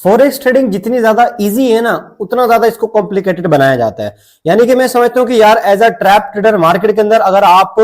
Forex trading जितनी ज्यादा easy है ना उतना ज्यादा इसको कॉम्प्लिकेटेड बनाया जाता है। यानी कि मैं समझता हूं कि यार as a trap trader market के अंदर अगर आप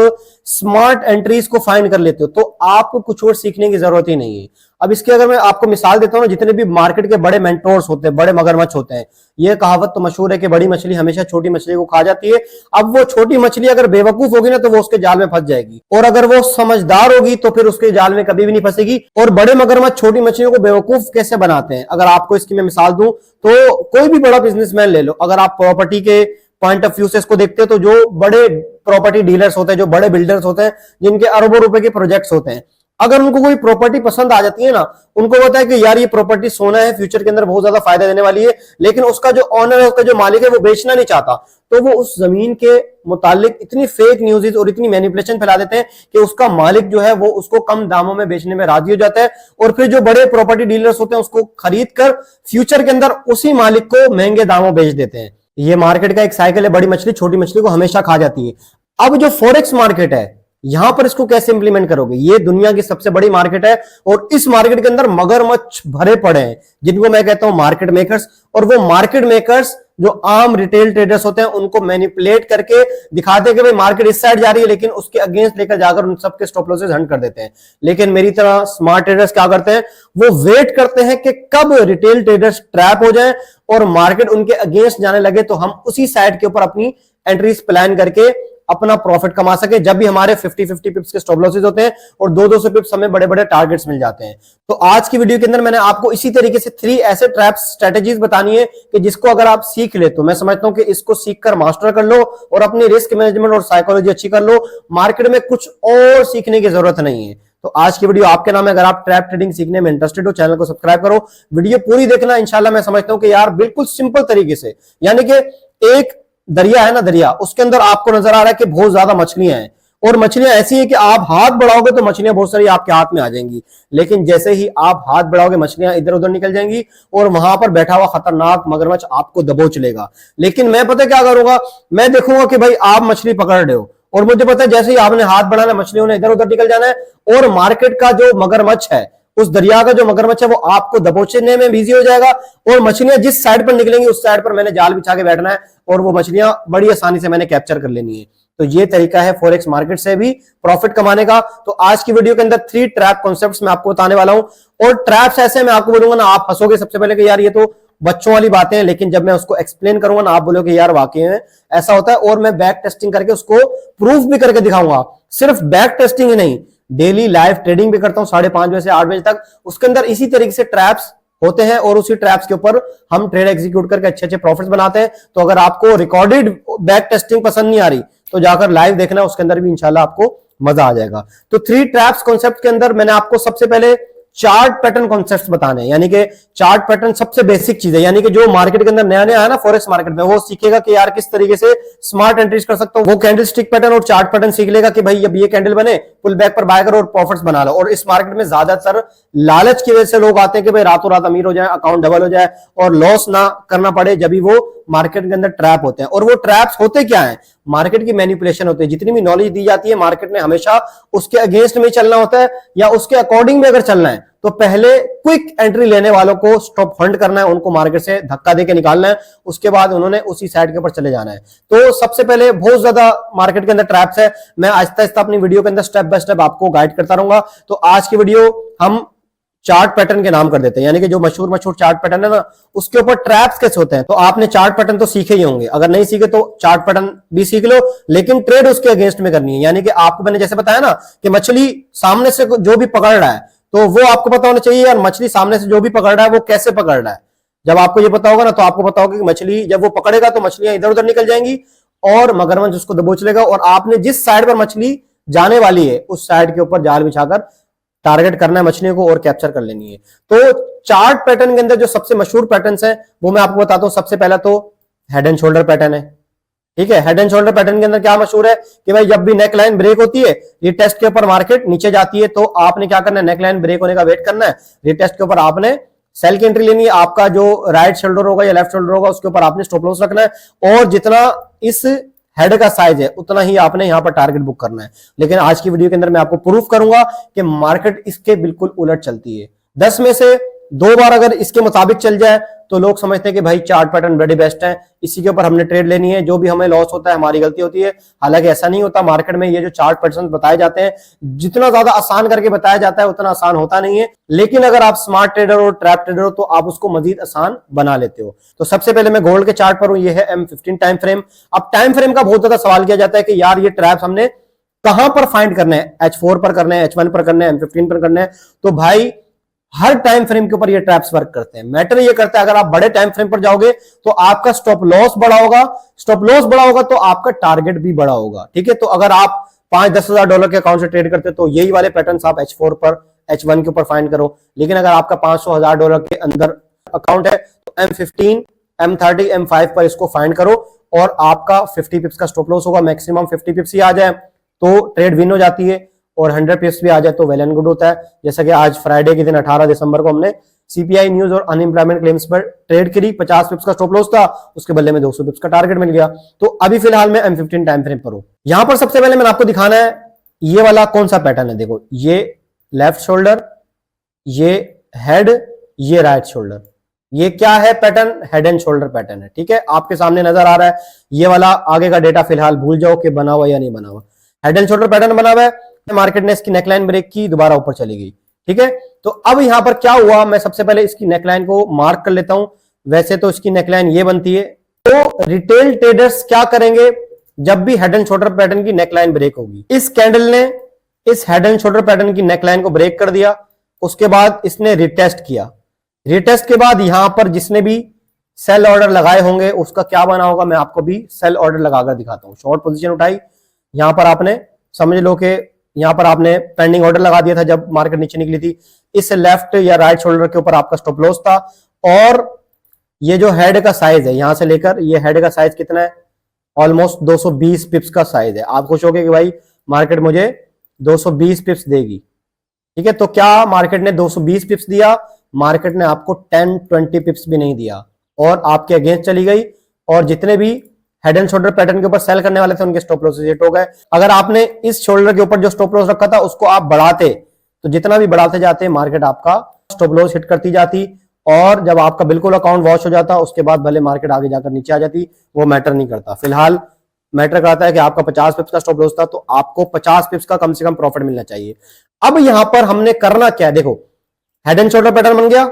स्मार्ट एंट्रीज को फाइंड कर लेते हो तो आपको कुछ और सीखने की जरूरत ही नहीं है। अब इसकी अगर मैं आपको मिसाल देता हूं ना, जितने भी मार्केट के बड़े मेंटोर्स होते हैं, बड़े मगरमच्छ होते हैं, ये कहावत तो मशहूर है कि बड़ी मछली हमेशा छोटी मछली को खा जाती है। अब वो छोटी मछली अगर बेवकूफ होगी ना तो वो उसके जाल में फंस जाएगी, और अगर वो समझदार होगी तो फिर उसके जाल में कभी भी नहीं फंसेगी। और बड़े मगरमच्छ छोटी मछलियों को बेवकूफ कैसे बनाते हैं, अगर आपको इसकी मैं मिसाल दूं तो कोई भी बड़ा बिजनेसमैन ले लो, अगर आप प्रॉपर्टी के पॉइंट ऑफ व्यू से इसको देखते हो तो जो बड़े प्रॉपर्टी डीलर्स होते हैं, जो बड़े बिल्डर्स होते हैं, जिनके अरबों रुपए के प्रोजेक्ट्स होते हैं, अगर उनको कोई प्रॉपर्टी पसंद आ जाती है ना, उनको पता है कि यार ये प्रॉपर्टी सोना है, फ्यूचर के अंदर बहुत ज्यादा फायदा देने वाली है, लेकिन उसका जो ऑनर है, उसका जो मालिक है, वो बेचना नहीं चाहता, तो वो उस जमीन के मुतालिक इतनी फेक न्यूज़ और इतनी मैनिपुलेशन फैला देते हैं कि उसका मालिक जो है वो उसको कम दामों में बेचने में राजी हो जाता है, और फिर जो बड़े प्रॉपर्टी डीलर्स होते हैं उसको खरीद कर फ्यूचर के अंदर उसी मालिक को महंगे दामों बेच देते हैं। ये मार्केट का एक साइकिल है, बड़ी मछली छोटी मछली को हमेशा खा जाती है। अब जो फॉरेक्स मार्केट है, यहां पर इसको कैसे इंप्लीमेंट करोगे? ये दुनिया की सबसे बड़ी मार्केट है और इस मार्केट के अंदर मगरमच्छ भरे पड़े हैं, जिनको मैं कहता हूं मार्केट मेकर्स। और वो मार्केट मेकर्स जो आम रिटेल ट्रेडर्स होते हैं उनको मैनिपुलेट करके दिखाते हैं कि भाई मार्केट इस साइड जा रही है, लेकिन उसके अगेंस्ट लेकर जाकर उन सबके स्टॉप लॉसेस हंट कर देते हैं। लेकिन मेरी तरह स्मार्ट ट्रेडर्स क्या करते हैं, वो वेट करते हैं कि कब रिटेल ट्रेडर्स ट्रैप हो जाए और मार्केट उनके अगेंस्ट जाने लगे तो हम उसी साइड के ऊपर अपनी एंट्रीज प्लान करके अपना प्रॉफिट कमा सके, जब भी हमारे 50-50 पिप्स के स्टॉप लॉसेस होते हैं और 200 पिप्स हमें बड़े बड़े टारगेट्स मिल जाते हैं। तो आज की वीडियो के अंदर मैंने आपको इसी तरीके से 3 ऐसे ट्रैप स्ट्रेटेजीज बतानी है कि जिसको अगर आप सीख ले तो मैं समझता हूं कि इसको सीखकर मास्टर कर लो और अपनी रिस्क मैनेजमेंट और साइकोलॉजी अच्छी कर लो। मार्केट में कुछ और सीखने की जरूरत नहीं है। तो आज की वीडियो आपके नाम है। अगर आप ट्रैप ट्रेडिंग सीखने में इंटरेस्टेड हो, चैनल को सब्सक्राइब करो, वीडियो पूरी देखना। इंशाल्लाह मैं समझता हूं कि यार बिल्कुल सिंपल तरीके से, यानी कि एक दरिया है ना, दरिया, उसके अंदर आपको नजर आ रहा है कि बहुत ज्यादा मछलियां हैं, और मछलियां ऐसी है कि आप हाथ बढ़ाओगे तो मछलियां बहुत सारी आपके हाथ में आ जाएंगी, लेकिन जैसे ही आप हाथ बढ़ाओगे मछलियां इधर उधर निकल जाएंगी और वहां पर बैठा हुआ खतरनाक मगरमच्छ आपको दबोच लेगा। लेकिन मैं पता क्या करूंगा, मैं देखूंगा कि भाई आप मछली पकड़ रहे हो और मुझे पता है जैसे ही आपने हाथ बढ़ाना मछलियों ने इधर उधर निकल जाना है, और मार्केट का जो मगरमच्छ है, उस दरिया का जो मगरमच्छ है, वो आपको दबोचने में बिजी हो जाएगा, और मछलियां जिस साइड पर निकलेंगी उस साइड पर मैंने जाल बिछा के बैठना है और वो मछलियां बड़ी आसानी से मैंने कैप्चर कर लेनी है। तो ये तरीका है फॉरेक्स मार्केट से भी प्रॉफिट कमाने का। तो आज की वीडियो के अंदर 3 ट्रैप कॉन्सेप्ट्स मैं आपको बताने वाला हूं, और ट्रैप्स ऐसे मैं आपको बोलूंगा ना, आप हंसोगे सबसे पहले कि यार ये तो बच्चों वाली बातें हैं, लेकिन जब मैं उसको एक्सप्लेन करूंगा ना, आप बोलोगे यार वाकई में ऐसा होता है। और मैं बैक टेस्टिंग करके उसको प्रूफ भी करके दिखाऊंगा। सिर्फ बैक टेस्टिंग ही नहीं, डेली लाइव ट्रेडिंग भी करता हूं 5:30 बजे से 8 बजे तक। उसके अंदर इसी तरीके से ट्रैप्स होते हैं और उसी ट्रैप्स के ऊपर हम ट्रेड एग्जीक्यूट करके अच्छे अच्छे प्रॉफिट्स बनाते हैं। तो अगर आपको रिकॉर्डेड बैक टेस्टिंग पसंद नहीं आ रही तो जाकर लाइव देखना, उसके अंदर भी इंशाल्लाह आपको मजा आ जाएगा। तो 3 ट्रैप्स कॉन्सेप्ट के अंदर मैंने आपको सबसे पहले चार्ट पैटर्न कॉन्सेप्ट्स बताने हैं, यानी कि चार्ट पैटर्न सबसे बेसिक चीज है, यानी कि जो मार्केट के अंदर नया नया है ना फॉरेक्स मार्केट में, वो सीखेगा कि यार किस तरीके से स्मार्ट एंट्रीज कर सकता हूं। वो कैंडल स्टिक पैटर्न और चार्ट पैटर्न सीख लेगा कि भाई अब ये कैंडल बने, पुल बैक पर बाय करो और प्रॉफिट्स बना लो। और इस मार्केट में ज्यादातर लालच की वजह से लोग आते हैं कि भाई रातों रात अमीर हो जाए, अकाउंट डबल हो जाए और लॉस ना करना पड़े, जब भी वो मार्केट के अंदर ट्रैप होते हैं। और वो ट्रैप्स होते क्या है, मार्केट की मैनिपुलेशन होती है। जितनी भी नॉलेज दी जाती है मार्केट ने हमेशा उसके अगेंस्ट में चलना होता है, या उसके अकॉर्डिंग में अगर चलना है तो पहले क्विक एंट्री लेने वालों को स्टॉप फंड करना है, उनको मार्केट से धक्का देके निकालना है, उसके बाद उन्होंने उसी साइड के ऊपर चले जाना है। तो सबसे पहले बहुत ज्यादा मार्केट के अंदर ट्रैप्स है, मैं आहिस्ता आहिस्ता अपनी वीडियो के अंदर स्टेप बाय स्टेप आपको गाइड करता रहूंगा। तो आज की वीडियो हम चार्ट पैटर्न के नाम कर देते हैं, यानी कि जो मशहूर चार्ट पैटर्न है ना, उसके ऊपर ट्रैप्स कैसे होते हैं। तो आपने चार्ट पैटर्न तो सीखे ही होंगे, अगर नहीं सीखे तो चार्ट पैटर्न भी सीख लो, लेकिन ट्रेड उसके अगेंस्ट में करनी है। यानी कि आपको मैंने जैसे बताया ना कि मछली सामने से जो भी पकड़ रहा है, तो वो आपको पता होना चाहिए यार मछली सामने से जो भी पकड़ रहा है वो कैसे पकड़ रहा है। जब आपको ये पता होगा ना तो आपको पता होगा कि मछली जब वो पकड़ेगा तो मछलियां इधर उधर निकल जाएंगी और मगरमच्छ उसको दबोच लेगा, और आपने जिस साइड पर मछली जाने वाली है उस साइड के ऊपर जाल बिछाकर टारगेट करना है मछलियों को और कैप्चर कर लेनी है। तो चार्ट पैटर्न के अंदर जो सबसे मशहूर पैटर्न्स हैं वो मैं आपको बताता हूं। सबसे पहला तो हेड एंड शोल्डर पैटर्न है, ठीक है। हेड एंड शोल्डर पैटर्न के अंदर क्या मशहूर है कि भाई जब भी नेक लाइन ब्रेक होती है, रिटेस्ट के ऊपर मार्केट नीचे जाती है, तो आपने क्या करना है, नेक लाइन ब्रेक होने का वेट करना है, रिटेस्ट के ऊपर आपने सेल की एंट्री लेनी है। आपका जो राइट शोल्डर होगा या लेफ्ट शोल्डर होगा उसके ऊपर आपने स्टॉप लॉस रखना है, और जितना इस हेड का साइज है उतना ही आपने यहां पर टारगेट बुक करना है। लेकिन आज की वीडियो के अंदर मैं आपको प्रूफ करूंगा कि मार्केट इसके बिल्कुल उलट चलती है। 10 में से दो बार अगर इसके मुताबिक चल जाए तो लोग समझते हैं कि भाई चार्ट पैटर्न बड़ी बेस्ट है, इसी के ऊपर हमने ट्रेड लेनी है, जो भी हमें लॉस होता है हमारी गलती होती है। हालांकि ऐसा नहीं होता, मार्केट में ये जो चार्ट पैटर्न बताए जाते हैं जितना ज्यादा आसान करके बताया जाता है उतना आसान होता नहीं है, लेकिन अगर आप स्मार्ट ट्रेडर हो, ट्रैप ट्रेडर हो, तो आप उसको मजीद आसान बना लेते हो। तो सबसे पहले मैं गोल्ड के चार्ट पर हूं, ये है M15 टाइम फ्रेम। अब टाइम फ्रेम का बहुत ज्यादा सवाल किया जाता है कि यार ये ट्रैप्स हमने कहां पर फाइंड करना है, H4 पर करना है, H1 पर करना है, M15 पर करना है। तो भाई हर टाइम फ्रेम के ऊपर ये ट्रैप्स वर्क करते हैं। मैटर ये करता है अगर आप बड़े टाइम फ्रेम पर जाओगे तो आपका स्टॉप लॉस बड़ा होगा, स्टॉप लॉस बड़ा होगा तो आपका टारगेट भी बड़ा होगा। ठीक है, तो अगर आप 5-10 हजार डॉलर के अकाउंट से ट्रेड करते हो तो यही वाले पैटर्न आप H4 पर, H1 के ऊपर फाइंड करो। लेकिन अगर आपका 500,000 डॉलर के अंदर अकाउंट है तो M15, M30, M5 पर इसको फाइंड करो और आपका 50 पिप्स का स्टॉप लॉस होगा। मैक्सिमम 50 पिप्स ही आ जाए तो ट्रेड विन हो जाती है, और 100 पिप्स भी आ जाए तो वेल एंड गुड होता है। जैसा कि आज फ्राइडे के दिन 18 दिसंबर को हमने सीपीआई न्यूज और अनएम्प्लॉयमेंट क्लेम्स पर ट्रेड करी, 50 पिप्स का स्टॉप लॉस था, उसके बदले में 200 पिप्स का टारगेट मिल गया। तो अभी फिलहाल मैं M15 टाइम फ्रेम पर हूं। यहां पर सबसे पहले मैंने आपको दिखाना है ये वाला कौन सा पैटर्न है। देखो, ये लेफ्ट शोल्डर, ये हेड, ये राइट शोल्डर। ये क्या है pattern? Head and shoulder pattern है। ठीक है, आपके सामने नजर आ रहा है। ये वाला आगे का डेटा फिलहाल भूल जाओ कि बना हुआ या नहीं बना हुआ। हेड एंड शोल्डर पैटर्न बना हुआ है, मार्केट ने इसकी नेकलाइन ब्रेक की, दोबारा ऊपर चली गई। ठीक है, तो अब यहां पर क्या हुआ, मैं सबसे पहले इसकी नेकलाइन को मार्क कर लेता हूं। वैसे तो इसकी नेकलाइन ये बनती है। तो रिटेल ट्रेडर्स क्या करेंगे जब भी हेड एंड शोल्डर पैटर्न की नेकलाइन ब्रेक होगी? इस कैंडल ने इस हेड एंड शोल्डर पैटर्न की नेकलाइन को ब्रेक कर दिया, उसके बाद इसने रिटेस्ट किया। रिटेस्ट के बाद यहां पर जिसने भी सेल ऑर्डर लगाए होंगे उसका क्या बना होगा, मैं आपको भी सेल ऑर्डर लगाकर दिखाता हूं। शॉर्ट पोजीशन उठाई, यहां पर आपने समझ लो कि यहां पर आपने पेंडिंग ऑर्डर लगा दिया था जब मार्केट नीचे निकली थी। इस लेफ्ट या राइट शोल्डर के ऊपर आपका स्टॉप लॉस था, और ये जो हेड का साइज है यहां से लेकर ये हेड का साइज कितना है, ऑलमोस्ट 220 पिप्स का साइज है। आप खुश होगे कि भाई मार्केट मुझे 220 पिप्स देगी। ठीक है, तो क्या मार्केट ने 220 पिप्स दिया? मार्केट ने आपको 10-20 पिप्स भी नहीं दिया और आपके अगेंस्ट चली गई, और जितने भी हेड एंड शोल्डर पैटर्न के ऊपर सेल करने वाले थे उनके स्टॉप लॉस हिट हो गए। अगर आपने इस शोल्डर के ऊपर जो स्टॉप लॉस रखा था उसको आप बढ़ाते तो जितना भी बढ़ाते जाते मार्केट आपका स्टॉप लॉस हिट करती जाती, और जब आपका बिल्कुल अकाउंट वॉश हो जाता उसके बाद भले मार्केट आगे जाकर नीचे आ जाती, वो मैटर नहीं करता। फिलहाल मैटर करता है कि आपका 50 पिप्स का स्टॉप लॉस था तो आपको 50 पिप्स का कम से कम प्रॉफिट मिलना चाहिए। अब यहां पर हमने करना क्या है, देखो हेड एंड शोल्डर पैटर्न बन गया,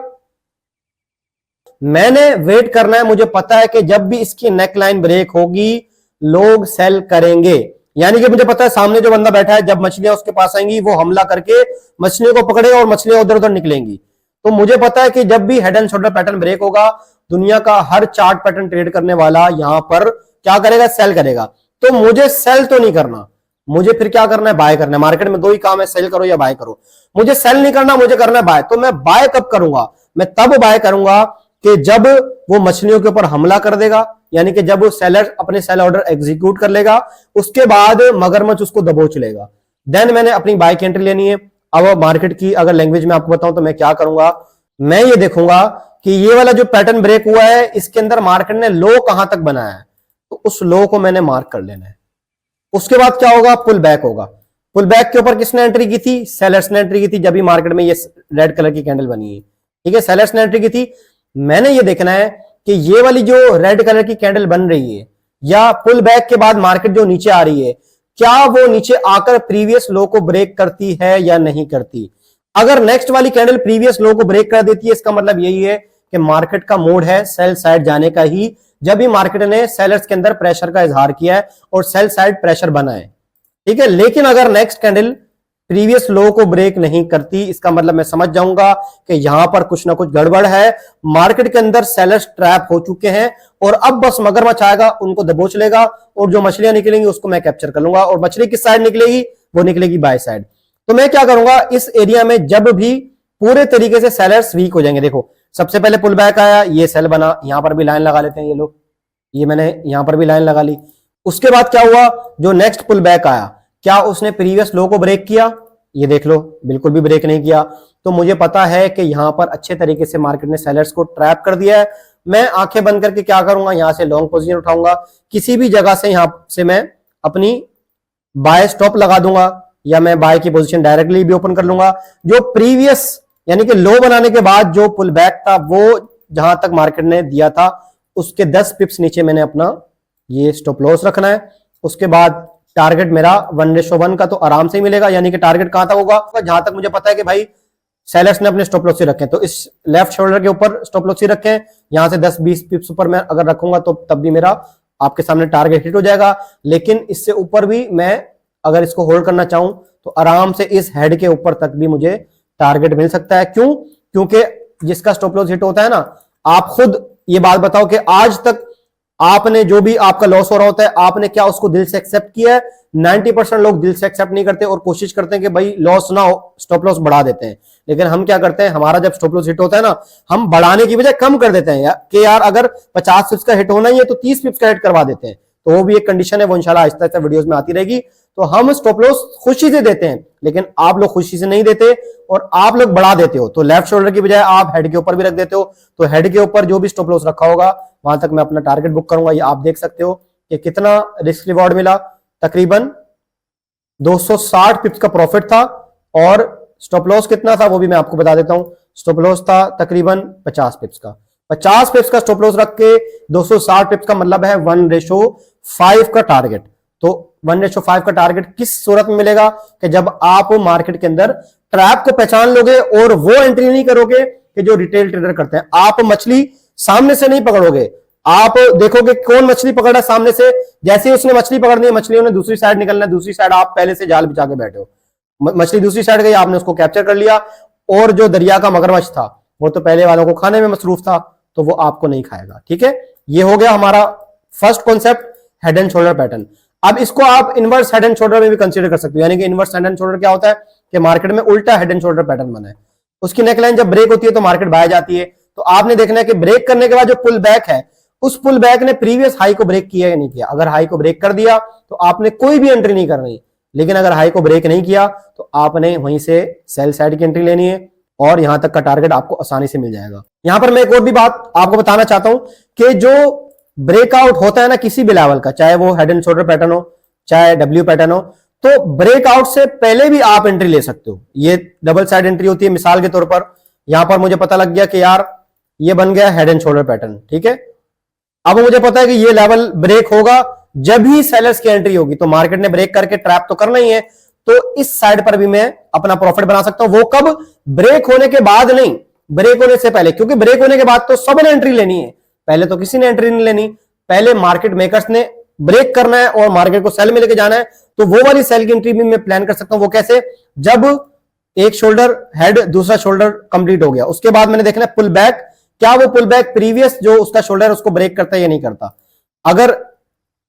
मैंने वेट करना है। मुझे पता है कि जब भी इसकी नेकलाइन ब्रेक होगी लोग सेल करेंगे, यानी कि मुझे पता है सामने जो बंदा बैठा है जब मछलियां उसके पास आएंगी वो हमला करके मछलियों को पकड़े और मछलियां उधर उधर निकलेंगी। तो मुझे पता है कि जब भी head and shoulder pattern break होगा दुनिया का हर चार्ट पैटर्न ट्रेड करने वाला यहां पर क्या करेगा, सेल करेगा। तो मुझे सेल तो नहीं करना, मुझे फिर क्या करना है, बाय करना है। मार्केट में दो ही काम है, सेल करो या बाय करो। मुझे सेल नहीं करना, मुझे करना है बाय। तो मैं बाय कब करूंगा? मैं तब बाय करूंगा कि जब वो मछलियों के ऊपर हमला कर देगा, यानी कि जब वो सेलर अपने सेल ऑर्डर एग्जीक्यूट कर लेगा, उसके बाद मगरमच्छ उसको दबोच लेगा, देन मैंने अपनी बाय की एंट्री लेनी है। अब मार्केट की अगर लैंग्वेज में आपको बताऊं तो मैं क्या करूंगा, मैं ये देखूंगा कि ये वाला जो पैटर्न ब्रेक हुआ है इसके अंदर मार्केट ने लो कहां तक बनाया है, तो उस लो को मैंने मार्क कर लेना है। उसके बाद क्या होगा, पुल बैक होगा। पुल बैक के ऊपर किसने एंट्री की थी? सेलर्स ने एंट्री की थी। जब भी मार्केट में ये रेड कलर की कैंडल बनी है, ठीक है, सेलर्स ने एंट्री की थी। मैंने ये देखना है कि ये वाली जो रेड कलर की कैंडल बन रही है या पुल बैक के बाद मार्केट जो नीचे आ रही है, क्या वो नीचे आकर प्रीवियस लो को ब्रेक करती है या नहीं करती। अगर नेक्स्ट वाली कैंडल प्रीवियस लो को ब्रेक कर देती है, इसका मतलब यही है कि मार्केट का मूड है सेल साइड जाने का ही, जब भी मार्केट ने सेलर्स के अंदर प्रेशर का इजहार किया है और सेल साइड प्रेशर बना है। ठीक है, लेकिन अगर नेक्स्ट कैंडल प्रीवियस लो को ब्रेक नहीं करती, इसका मतलब मैं समझ जाऊंगा कि यहां पर कुछ ना कुछ गड़बड़ है। मार्केट के अंदर सेलर्स ट्रैप हो चुके हैं और अब बस मगरमच्छ आएगा, उनको दबोच लेगा और जो मछलियां निकलेंगी उसको मैं कैप्चर कर लूंगा। और मछली किस साइड निकलेगी? वो निकलेगी बाय साइड। तो मैं क्या करूंगा, इस एरिया में जब भी पूरे तरीके से सेलर्स वीक हो जाएंगे, देखो सबसे पहले पुल बैक आया, ये सेल बना, यहां पर भी लाइन लगा लेते हैं ये लोग, ये मैंने यहां पर भी लाइन लगा ली। उसके बाद क्या हुआ, जो नेक्स्ट पुल बैक आया, क्या उसने प्रीवियस लो को ब्रेक किया? ये देख लो, बिल्कुल भी ब्रेक नहीं किया। तो मुझे पता है कि यहां पर अच्छे तरीके से मार्केट ने सेलर्स को ट्रैप कर दिया है। मैं आंखें बंद करके क्या करूंगा, यहां से लॉन्ग पोजीशन उठाऊंगा, किसी भी जगह से यहां से मैं अपनी बाय स्टॉप लगा दूंगा या मैं बाय की पोजीशन डायरेक्टली भी ओपन कर लूंगा। जो प्रीवियस यानी कि लो बनाने के बाद जो पुल बैक था वो जहां तक मार्केट ने दिया था उसके 10 पिप्स नीचे मैंने अपना ये स्टॉप लॉस रखना है। उसके बाद टारगेट मेरा 1:1 का तो आराम से ही मिलेगा, यानी कि टारगेट कहां तक होगा, जहां तक मुझे पता है कि भाई सेलर्स ने अपने स्टॉप लॉस ही रखे हैं, तो इस लेफ्ट शोल्डर के ऊपर स्टॉप लॉस ही रखे हैं। यहां से 10-20 पिप्स ऊपर मैं अगर रखूंगा तो तब भी मेरा आपके सामने टारगेट हिट हो जाएगा। लेकिन इससे ऊपर भी मैं अगर इसको होल्ड करना चाहूं तो आराम से इस हेड के ऊपर तक भी मुझे टारगेट मिल सकता है। क्यों? क्योंकि जिसका स्टॉप लॉस हिट होता है ना, आप खुद ये बात बताओ कि आज तक आपने जो भी आपका लॉस हो रहा होता है आपने क्या उसको दिल से एक्सेप्ट किया है? 90% लोग दिल से एक्सेप्ट नहीं करते और कोशिश करते हैं कि भाई लॉस ना हो, स्टॉप लॉस बढ़ा देते हैं। लेकिन हम क्या करते हैं, हमारा जब स्टॉप लॉस हिट होता है ना, हम बढ़ाने की बजाय कम कर देते हैं कि यार अगर 50 पिप्स का हिट होना ही है तो 30 पिप्स का हिट करवा देते हैं। तो वो भी एक कंडीशन है, वो इंशाल्लाह आहिस्ता आहिस्ता वीडियोस में आती रहेगी। तो हम स्टॉप लॉस खुशी से देते हैं, लेकिन आप लोग खुशी से नहीं देते और आप लोग बढ़ा देते हो। तो लेफ्ट शोल्डर की बजाय आप हेड के ऊपर भी रख देते हो, तो हेड के ऊपर जो भी स्टॉप लॉस रखा होगा वहां तक मैं अपना टारगेट बुक करूंगा। ये आप देख सकते हो कि कितना रिस्क रिवॉर्ड मिला, तकरीबन 260 पिप्स का प्रॉफिट था और स्टॉप लॉस कितना था वो भी मैं आपको बता देता हूं। स्टॉप लॉस था तकरीबन 50 पिप्स का। 50 पिप्स का स्टॉप लॉस रख के 260 पिप्स का मतलब है 1:5 का टारगेट। तो 1:5 का टारगेट किस सूरत में मिलेगा कि जब आप मार्केट के अंदर ट्रैप को पहचान लोगे और वो एंट्री नहीं करोगे कि जो रिटेल ट्रेडर करते हैं। आप मछली सामने से नहीं पकड़ोगे, आप देखोगे कौन मछली पकड़ रहा है सामने से। जैसे ही उसने मछली पकड़नी है, मछलियों ने दूसरी साइड निकलना है, दूसरी साइड आप पहले से जाल बिछा के बैठे हो, मछली दूसरी साइड गई, आपने उसको कैप्चर कर लिया। और जो दरिया का मगरमच्छ था वो तो पहले वालों को खाने में मसरूफ था, तो वो आपको नहीं खाएगा। ठीक है, ये हो गया हमारा first concept, head and shoulder pattern. अब इसको आप इनवर्स हेड एंड शोल्डर में भी कंसीडर कर सकते हो। यानी कि इनवर्स हेड एंड शोल्डर क्या होता है कि मार्केट में उल्टा हेड एंड शोल्डर पैटर्न बना है, उसकी नेकलाइन जब ब्रेक होती है तो मार्केट बाहर जाती है। तो आपने देखना है कि ब्रेक करने के बाद जो पुल बैक है, उस पुल बैक ने प्रीवियस हाई को ब्रेक किया या नहीं किया। अगर हाई को ब्रेक कर दिया तो आपने कोई भी एंट्री नहीं करनी, लेकिन अगर हाई को ब्रेक नहीं किया तो आपने वहीं से सेल साइड की एंट्री लेनी है और यहां तक का टारगेट आपको आसानी से मिल जाएगा। यहां पर मैं एक और भी बात आपको बताना चाहता हूं कि जो ब्रेकआउट होता है ना किसी भी लेवल का, चाहे वो हेड एंड शोल्डर पैटर्न हो चाहे डब्ल्यू पैटर्न हो, तो ब्रेकआउट से पहले भी आप एंट्री ले सकते हो। ये डबल साइड एंट्री होती है। मिसाल के तौर पर यहां पर मुझे पता लग गया कि यार ये बन गया हेड एंड शोल्डर पैटर्न, ठीक है। अब मुझे पता है कि ये लेवल ब्रेक होगा जब ही सेलर्स की एंट्री होगी, तो मार्केट ने ब्रेक करके ट्रैप तो करना ही है, तो इस साइड पर भी मैं अपना प्रॉफिट बना सकता हूं। वो कब? ब्रेक होने के बाद नहीं, ब्रेक होने से पहले, क्योंकि ब्रेक होने के बाद तो सबने एंट्री लेनी है, पहले तो किसी ने एंट्री नहीं लेनी। पहले मार्केट मेकर्स ने ब्रेक करना है और मार्केट को सेल में लेके जाना है, तो वो वाली सेल की एंट्री भी मैं प्लान कर सकता हूं। वो कैसे? जब एक शोल्डर हेड दूसरा शोल्डर कंप्लीट हो गया, उसके बाद मैंने देखना है पुल बैक, क्या वो पुल बैक प्रीवियस जो उसका शोल्डर है उसको ब्रेक करता है या नहीं करता। अगर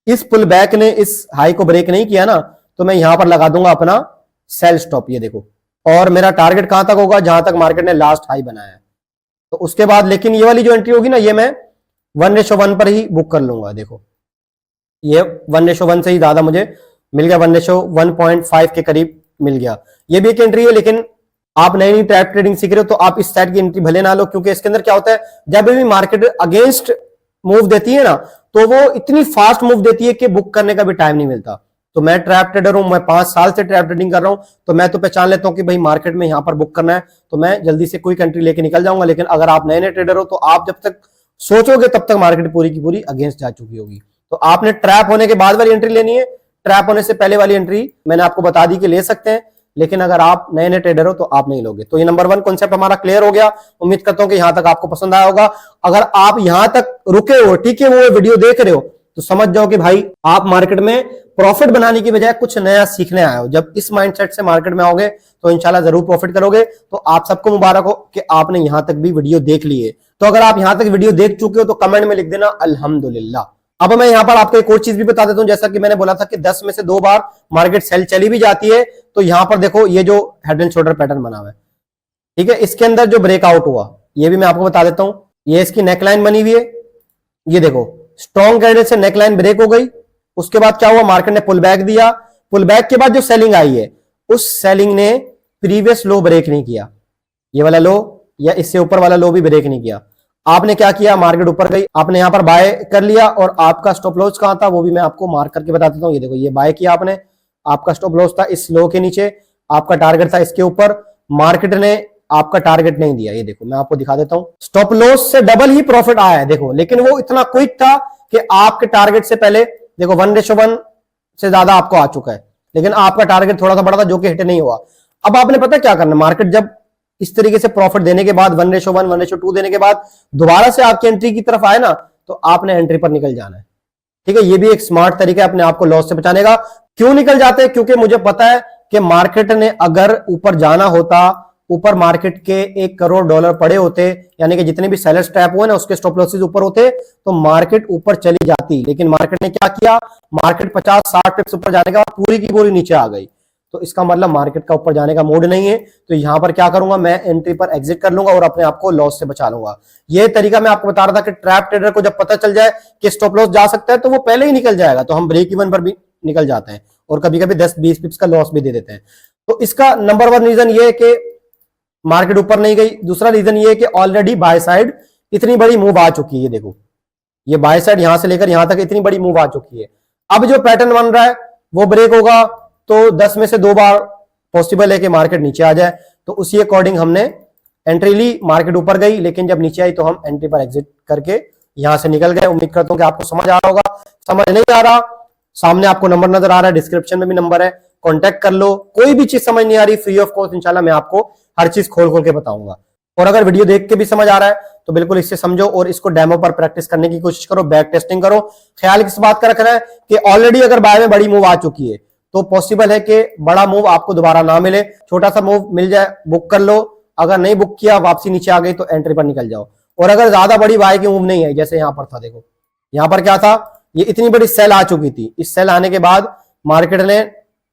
इस पुल बैक ने इस हाई को ब्रेक नहीं किया ना, तो मैं यहां पर लगा दूंगा अपना सेल स्टॉप, ये देखो, और मेरा टारगेट कहां तक होगा? जहां तक मार्केट ने लास्ट हाई बनाया है। तो उसके बाद लेकिन ये वाली जो एंट्री होगी ना, ये मैं 1:1 पर ही बुक कर लूंगा। देखो ये 1:1 से ही ज्यादा मुझे मिल गया, 1:1.5 के करीब मिल गया। ये भी एक एंट्री है, लेकिन आप नई नई ट्रैप ट्रेडिंग सीख रहे हो तो आप इस साइड की एंट्री भले ना लो, क्योंकि इसके अंदर क्या होता है, जब भी मार्केट अगेंस्ट मूव देती है ना, तो वो इतनी फास्ट मूव देती है कि बुक करने का भी टाइम नहीं मिलता। तो मैं ट्रैप ट्रेडर हूं, मैं 5 साल से ट्रैप ट्रेडिंग कर रहा हूं, तो मैं तो पहचान लेता हूं कि भाई मार्केट में यहां पर बुक करना है, तो मैं जल्दी से कोई एंट्री लेके निकल जाऊंगा। लेकिन अगर आप नए नए ट्रेडर हो तो आप जब तक सोचोगे तब तक मार्केट पूरी की पूरी अगेंस्ट जा चुकी होगी। तो आपने ट्रैप होने के बाद वाली एंट्री लेनी है, ट्रैप होने से पहले वाली एंट्री मैंने आपको बता दी कि ले सकते हैं, लेकिन अगर आप नए नए ट्रेडर हो तो आप नहीं लोगे। तो ये नंबर 1 कॉन्सेप्ट हमारा क्लियर हो गया। उम्मीद करता हूं कि यहां तक आपको पसंद आया होगा। अगर आप यहां तक रुके हो, ठीक है, वो वीडियो देख रहे हो, तो समझ जाओ कि भाई आप मार्केट में प्रॉफिट बनाने की बजाय कुछ नया सीखने आए हो। जब इस माइंडसेट से मार्केट में आओगे तो इंशाल्लाह जरूर प्रॉफिट करोगे। तो आप सबको मुबारक हो कि आपने यहां तक भी वीडियो देख ली है। तो अगर आप यहां तक वीडियो देख चुके हो तो कमेंट में लिख देना अल्हम्दुलिल्लाह। अब मैं यहां पर आपको एक और चीज भी बता देता हूं, जैसा कि मैंने बोला था कि 10 में से 2 बार मार्केट सेल चली भी जाती है। तो यहां पर देखो ये जो हेड एंड शोल्डर पैटर्न बना हुआ है, ठीक है, इसके अंदर जो ब्रेकआउट हुआ ये भी मैं आपको बता देता हूं। ये इसकी नेकलाइन बनी हुई है, ये देखो स्ट्रॉन्ग कैंडल से नेकलाइन ब्रेक हो गई। उसके बाद क्या हुआ, मार्केट ने पुल बैक दिया। पुल बैक के बाद जो सेलिंग आई है, उस सेलिंग ने प्रीवियस लो ब्रेक नहीं किया, ये वाला लो या इससे ऊपर वाला लो भी ब्रेक नहीं किया। आपने क्या किया, मार्केट ऊपर गई, आपने यहां पर बाय कर लिया और आपका स्टॉप लॉस कहां था वो भी मैं आपको मार्क करके बता देता हूं। ये देखो ये बाय किया आपने, आपका स्टॉप लॉस था इस लो के नीचे, आपका टारगेट था इसके ऊपर। मार्केट ने आपका टारगेट नहीं दिया। ये देखो मैं आपको दिखा देता हूं, स्टॉप लॉस से डबल ही प्रॉफिट आया है देखो, लेकिन वो इतना क्विक था कि आपके टारगेट से पहले देखो 1:1 से ज्यादा आपको आ चुका है, लेकिन आपका टारगेट थोड़ा सा बड़ा था जो कि हिट नहीं हुआ। अब आपने पता क्या करना, मार्केट जब इस तरीके से प्रॉफिट देने के बाद 1:1 1:2 देने के बाद दोबारा से आपकी एंट्री की तरफ आए ना, तो आपने एंट्री पर निकल जाना है। ठीक है, ये भी एक स्मार्ट तरीका है अपने आप को लॉस से बचाने का। क्यों निकल जाते हैं? क्योंकि मुझे पता है कि मार्केट ने अगर ऊपर जाना होता, ऊपर मार्केट के $1 करोड़ पड़े होते, यानी कि जितने भी सेलर्स ट्रैप हुए ना उसके स्टॉप लॉसेस ऊपर होते, तो मार्केट ऊपर चली जाती। लेकिन मार्केट ने क्या किया, मार्केट 50-60 टिप्स ऊपर जाने के बाद पूरी की पूरी नीचे आ गई। तो इसका मतलब मार्केट का ऊपर जाने का मूड नहीं है। तो यहां पर क्या करूंगा, मैं एंट्री पर एग्जिट कर लूंगा और अपने आप को लॉस से बचा लूंगा। यह तरीका मैं आपको बता रहा था कि ट्रैप ट्रेडर को जब पता चल जाए कि स्टॉप लॉस जा सकता है तो वो पहले ही निकल जाएगा, तो हम ब्रेक इवन पर भी निकल जाते हैं और कभी कभी 10-20 पिप्स का लॉस भी दे देते हैं। तो इसका नंबर 1 रीजन ये है कि मार्केट ऊपर नहीं गई। दूसरा रीजन ये है कि ऑलरेडी बाय साइड इतनी बड़ी मूव आ चुकी है। ये देखो, ये बाय साइड यहां से लेकर यहां तक इतनी बड़ी मूव आ चुकी है। अब जो पैटर्न बन रहा है वो ब्रेक होगा तो 10 में से 2 बार पॉसिबल है कि मार्केट नीचे आ जाए। तो उसी अकॉर्डिंग हमने एंट्री ली, मार्केट ऊपर गई, लेकिन जब नीचे आई तो हम एंट्री पर एग्जिट करके यहां से निकल गए। उम्मीद करता हूं कि आपको समझ आ रहा होगा। समझ नहीं आ रहा, सामने आपको नंबर नजर आ रहा है, डिस्क्रिप्शन में भी नंबर है, कॉन्टैक्ट कर लो। कोई भी चीज समझ नहीं आ रही, फ्री ऑफ कॉस्ट इंशाल्लाह मैं आपको हर चीज खोल खोल के बताऊंगा। और अगर वीडियो देख के भी समझ आ रहा है तो बिल्कुल इससे समझो और इसको डेमो पर प्रैक्टिस करने की कोशिश करो, बैक टेस्टिंग करो। ख्याल किस बात का रखना है कि ऑलरेडी अगर बाय में बड़ी मूव आ चुकी है तो पॉसिबल है कि बड़ा मूव आपको दोबारा ना मिले, छोटा सा मूव मिल जाए, बुक कर लो। अगर नहीं बुक किया, वापसी नीचे आ गई तो एंट्री पर निकल जाओ। और अगर ज्यादा बड़ी बाय की मूव नहीं है, जैसे यहां पर था, देखो यहां पर क्या था, ये इतनी बड़ी सेल आ चुकी थी। इस सेल आने के बाद मार्केट ने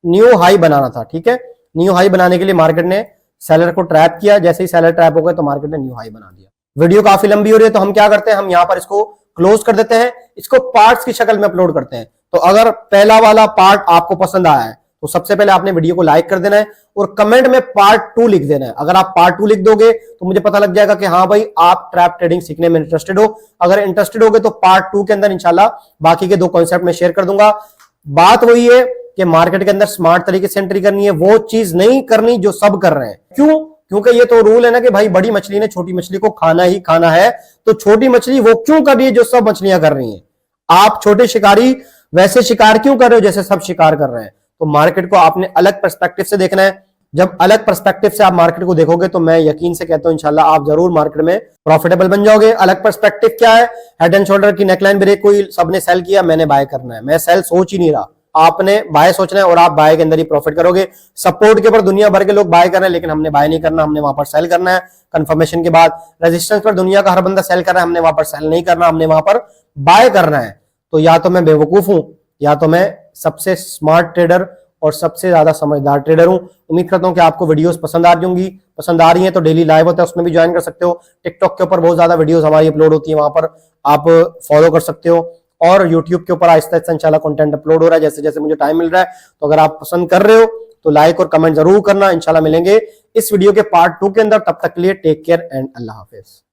न्यू हाई बनाना था। ठीक है, न्यू हाई बनाने के लिए मार्केट ने सेलर को ट्रैप किया। जैसे ही सेलर ट्रैप हो गए तो मार्केट ने न्यू हाई बना दिया। वीडियो काफी लंबी हो रही है तो हम क्या करते हैं, हम यहां पर इसको क्लोज कर देते हैं, इसको पार्ट्स की शक्ल में अपलोड करते हैं। तो अगर पहला वाला पार्ट आपको पसंद आया है तो सबसे पहले आपने वीडियो को लाइक कर देना है और कमेंट में पार्ट 2 लिख देना है। अगर आप पार्ट 2 लिख दोगे तो मुझे पता लग जाएगा कि हाँ भाई आप ट्रैप ट्रेडिंग सीखने में इंटरेस्टेड हो। अगर इंटरेस्टेड होगे तो पार्ट 2 के अंदर इंशाल्लाह बाकी के 2 कॉन्सेप्ट में शेयर कर दूंगा। बात वही है कि मार्केट के अंदर स्मार्ट तरीके से एंट्री करनी है, वो चीज नहीं करनी जो सब कर रहे हैं। क्यों? क्योंकि ये तो रूल है ना कि भाई बड़ी मछली ने छोटी मछली को खाना ही खाना है, तो छोटी मछली वो क्यों कर रही है जो सब मछलियां कर रही हैं। आप छोटे शिकारी वैसे शिकार क्यों कर रहे हो जैसे सब शिकार कर रहे हैं। तो मार्केट को आपने अलग पर्सपेक्टिव से देखना है। जब अलग पर्सपेक्टिव से आप मार्केट को देखोगे तो मैं यकीन से कहता हूं इंशाल्लाह आप जरूर मार्केट में प्रॉफिटेबल बन जाओगे। अलग पर्सपेक्टिव क्या है, हेड एंड शोल्डर की नेकलाइन ब्रेक हुई, सबने सेल किया, मैंने बाय करना है। मैं सेल सोच ही नहीं रहा, आपने बाय सोचना है और आप बाय के अंदर ही प्रॉफिट करोगे। सपोर्ट के ऊपर दुनिया भर के लोग बाय कर रहे हैं, लेकिन हमने बाय नहीं करना, हमने वहां पर सेल करना है कंफर्मेशन के बाद। रेजिस्टेंस पर दुनिया का हर बंदा सेल कर रहा है, हमने वहां पर सेल नहीं करना, हमने वहां पर बाय करना है। तो या तो मैं बेवकूफ हूं या तो मैं सबसे स्मार्ट ट्रेडर और सबसे ज्यादा समझदार ट्रेडर हूं। उम्मीद करता हूं कि आपको वीडियोस पसंद आ जाएंगी। पसंद आ रही हैं तो डेली लाइव होता है, उसमें भी ज्वाइन कर सकते हो। टिकटॉक के ऊपर बहुत ज्यादा वीडियोस हमारी अपलोड होती है, वहां पर आप फॉलो कर सकते हो। और यूट्यूब के ऊपर आहिस्ता आहिस्ता इंशाल्लाह कंटेंट अपलोड हो रहा है जैसे जैसे मुझे टाइम मिल रहा है। तो अगर आप पसंद कर रहे हो तो लाइक और कमेंट जरूर करना। इंशाल्लाह मिलेंगे इस वीडियो के पार्ट 2 के अंदर। तब तक के लिए टेक केयर एंड अल्लाह हाफिज।